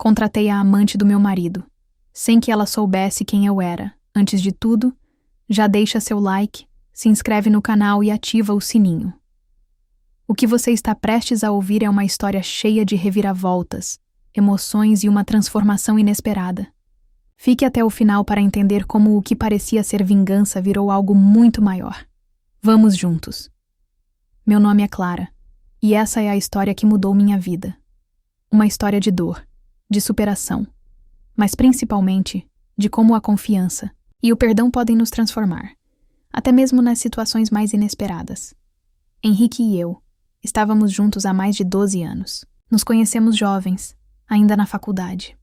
Contratei a amante do meu marido, sem que ela soubesse quem eu era. Antes de tudo, já deixa seu like, se inscreve no canal e ativa o sininho. O que você está prestes a ouvir é uma história cheia de reviravoltas, emoções e uma transformação inesperada. Fique até o final para entender como o que parecia ser vingança virou algo muito maior. Vamos juntos. Meu nome é Clara, e essa é a história que mudou minha vida. Uma história de dor, de superação, mas principalmente de como a confiança e o perdão podem nos transformar, até mesmo nas situações mais inesperadas. Henrique e eu estávamos juntos há mais de 12 anos. Nos conhecemos jovens, ainda na faculdade.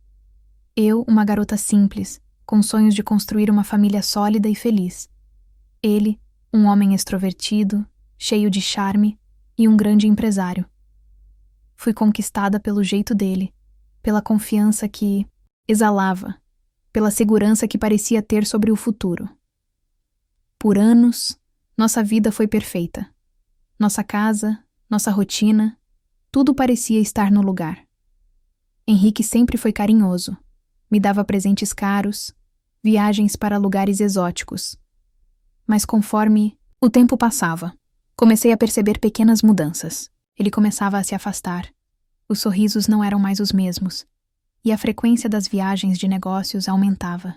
Eu, uma garota simples, com sonhos de construir uma família sólida e feliz. Ele, um homem extrovertido, cheio de charme e um grande empresário. Fui conquistada pelo jeito dele, pela confiança que exalava, pela segurança que parecia ter sobre o futuro. Por anos, nossa vida foi perfeita. Nossa casa, nossa rotina, tudo parecia estar no lugar. Henrique sempre foi carinhoso, me dava presentes caros, viagens para lugares exóticos. Mas conforme o tempo passava, comecei a perceber pequenas mudanças. Ele começava a se afastar, os sorrisos não eram mais os mesmos, e a frequência das viagens de negócios aumentava.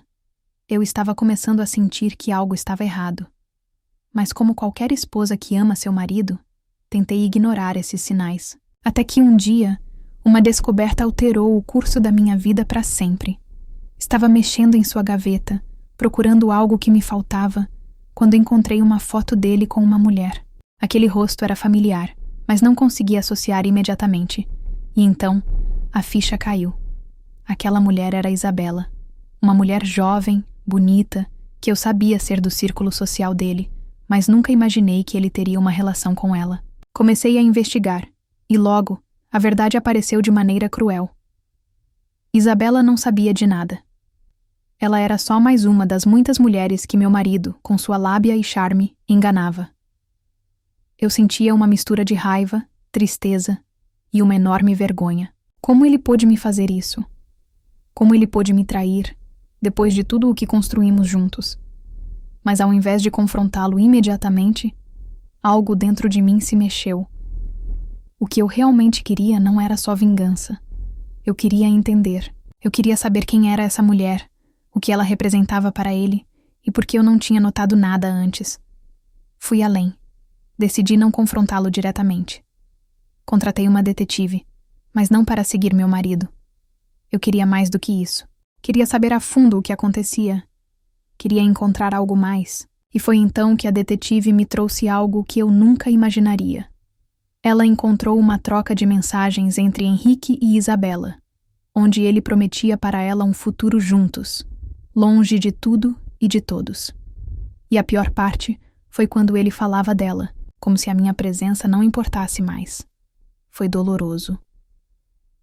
Eu estava começando a sentir que algo estava errado. Mas como qualquer esposa que ama seu marido, tentei ignorar esses sinais. Até que um dia, uma descoberta alterou o curso da minha vida para sempre. Estava mexendo em sua gaveta, procurando algo que me faltava, quando encontrei uma foto dele com uma mulher. Aquele rosto era familiar, mas não consegui associar imediatamente. E então, a ficha caiu. Aquela mulher era Isabela, uma mulher jovem, bonita, que eu sabia ser do círculo social dele, mas nunca imaginei que ele teria uma relação com ela. Comecei a investigar, e logo, a verdade apareceu de maneira cruel. Isabela não sabia de nada. Ela era só mais uma das muitas mulheres que meu marido, com sua lábia e charme, enganava. Eu sentia uma mistura de raiva, tristeza e uma enorme vergonha. Como ele pôde me fazer isso? Como ele pôde me trair, depois de tudo o que construímos juntos? Mas ao invés de confrontá-lo imediatamente, algo dentro de mim se mexeu. O que eu realmente queria não era só vingança. Eu queria entender. Eu queria saber quem era essa mulher, o que ela representava para ele e por que eu não tinha notado nada antes. Fui além. Decidi não confrontá-lo diretamente. Contratei uma detetive, mas não para seguir meu marido. Eu queria mais do que isso. Queria saber a fundo o que acontecia. Queria encontrar algo mais. E foi então que a detetive me trouxe algo que eu nunca imaginaria. Ela encontrou uma troca de mensagens entre Henrique e Isabela, onde ele prometia para ela um futuro juntos, longe de tudo e de todos. E a pior parte foi quando ele falava dela, como se a minha presença não importasse mais. Foi doloroso.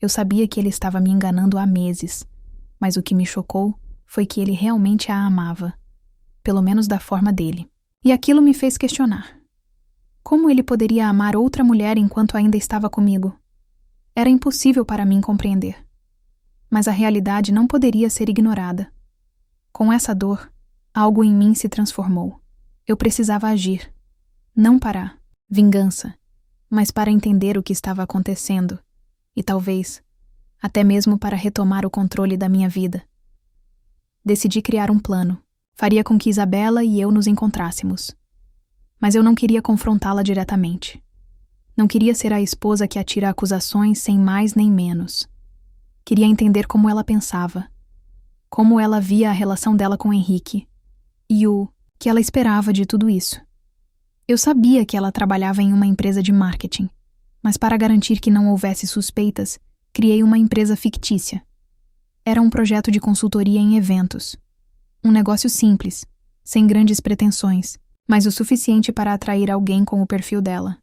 Eu sabia que ele estava me enganando há meses, mas o que me chocou foi que ele realmente a amava, pelo menos da forma dele. E aquilo me fez questionar. Como ele poderia amar outra mulher enquanto ainda estava comigo? Era impossível para mim compreender. Mas a realidade não poderia ser ignorada. Com essa dor, algo em mim se transformou. Eu precisava agir. Não para vingança, mas para entender o que estava acontecendo. E talvez, até mesmo para retomar o controle da minha vida. Decidi criar um plano. Faria com que Isabela e eu nos encontrássemos. Mas eu não queria confrontá-la diretamente. Não queria ser a esposa que atira acusações sem mais nem menos. Queria entender como ela pensava, como ela via a relação dela com Henrique e o que ela esperava de tudo isso. Eu sabia que ela trabalhava em uma empresa de marketing, mas para garantir que não houvesse suspeitas, criei uma empresa fictícia. Era um projeto de consultoria em eventos. Um negócio simples, sem grandes pretensões, mas o suficiente para atrair alguém com o perfil dela.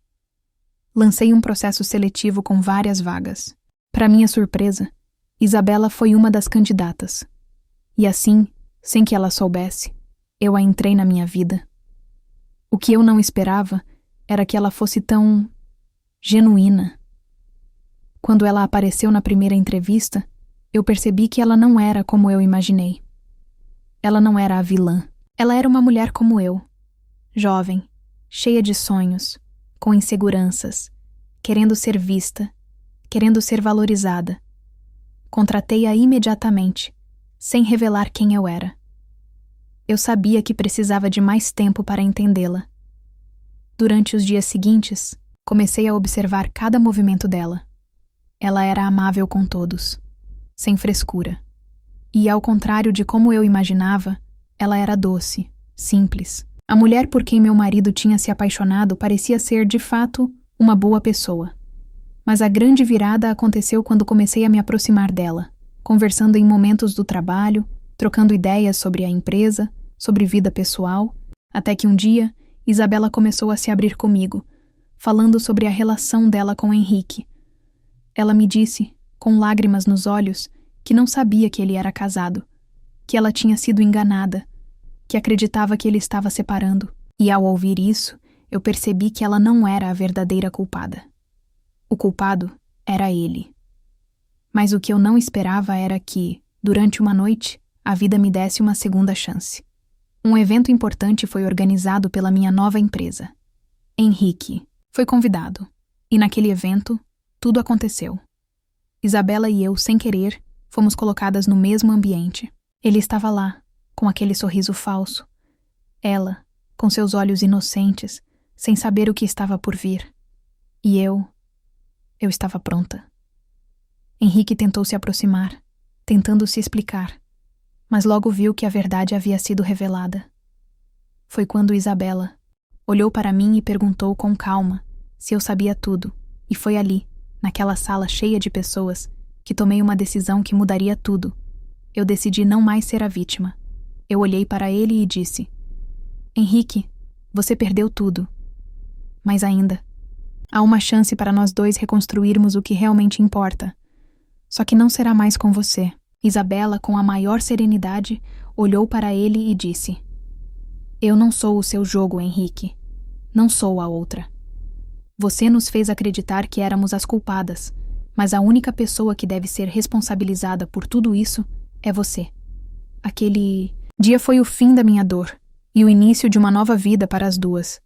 Lancei um processo seletivo com várias vagas. Para minha surpresa, Isabela foi uma das candidatas. E assim, sem que ela soubesse, eu a entrei na minha vida. O que eu não esperava era que ela fosse tão genuína. Quando ela apareceu na primeira entrevista, Eu percebi que ela não era como eu imaginei. Ela não era a vilã. Ela era uma mulher como eu, jovem, cheia de sonhos, com inseguranças, querendo ser vista, querendo ser valorizada. Contratei-a imediatamente, sem revelar quem eu era. Eu sabia que precisava de mais tempo para entendê-la. Durante os dias seguintes, comecei a observar cada movimento dela. Ela era amável com todos, sem frescura. E, ao contrário de como eu imaginava, ela era doce, simples. A mulher por quem meu marido tinha se apaixonado parecia ser, de fato, uma boa pessoa. Mas a grande virada aconteceu quando comecei a me aproximar dela, conversando em momentos do trabalho, trocando ideias sobre a empresa, sobre vida pessoal, até que um dia, Isabela começou a se abrir comigo, falando sobre a relação dela com Henrique. Ela me disse, com lágrimas nos olhos, que não sabia que ele era casado, que ela tinha sido enganada, que acreditava que ele estava separando. E ao ouvir isso, eu percebi que ela não era a verdadeira culpada. O culpado era ele. Mas o que eu não esperava era que, durante uma noite, a vida me desse uma segunda chance. Um evento importante foi organizado pela minha nova empresa. Henrique foi convidado, e naquele evento, tudo aconteceu. Isabela e eu, sem querer, fomos colocadas no mesmo ambiente. Ele estava lá, com aquele sorriso falso. Ela, com seus olhos inocentes, sem saber o que estava por vir. E eu estava pronta. Henrique tentou se aproximar, tentando se explicar, mas logo viu que a verdade havia sido revelada. Foi quando Isabela olhou para mim e perguntou com calma se eu sabia tudo, e foi ali, naquela sala cheia de pessoas, que tomei uma decisão que mudaria tudo. Eu decidi não mais ser a vítima. Eu olhei para ele e disse: Henrique, você perdeu tudo. Mas ainda há uma chance para nós dois reconstruirmos o que realmente importa. Só que não será mais com você. Isabela, com a maior serenidade, olhou para ele e disse: Eu não sou o seu jogo, Henrique. Não sou a outra. Você nos fez acreditar que éramos as culpadas, mas a única pessoa que deve ser responsabilizada por tudo isso é você. Aquele dia foi o fim da minha dor e o início de uma nova vida para as duas.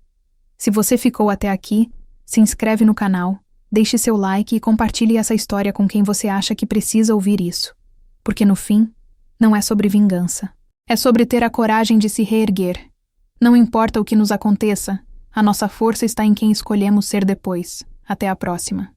Se você ficou até aqui, se inscreve no canal, deixe seu like e compartilhe essa história com quem você acha que precisa ouvir isso. Porque no fim, não é sobre vingança. É sobre ter a coragem de se reerguer. Não importa o que nos aconteça, a nossa força está em quem escolhemos ser depois. Até a próxima.